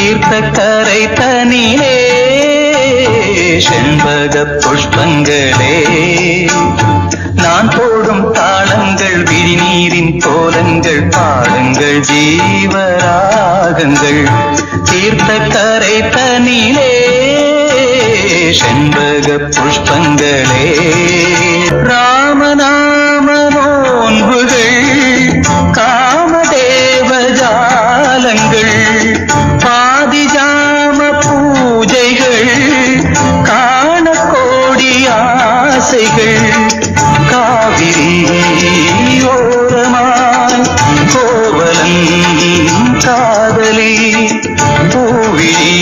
தீர்த்தக்கரை தனிலே செண்பக புஷ்பங்களே நான் போடும் தாளங்கள் விழிநீரின் கோலங்கள் பாடுங்கள் ஜீவராகங்கள் தீர்த்தக்கரை தனிலே செண்பக புஷ்பங்களே ராமநாம நோன்புகள் காமதேவஜாலங்கள் பாதிஜாம பூஜைகள் காண கோடி ஆசைகள் காவிரி ஓரமாய் கோவலன் காதலி பூவிழி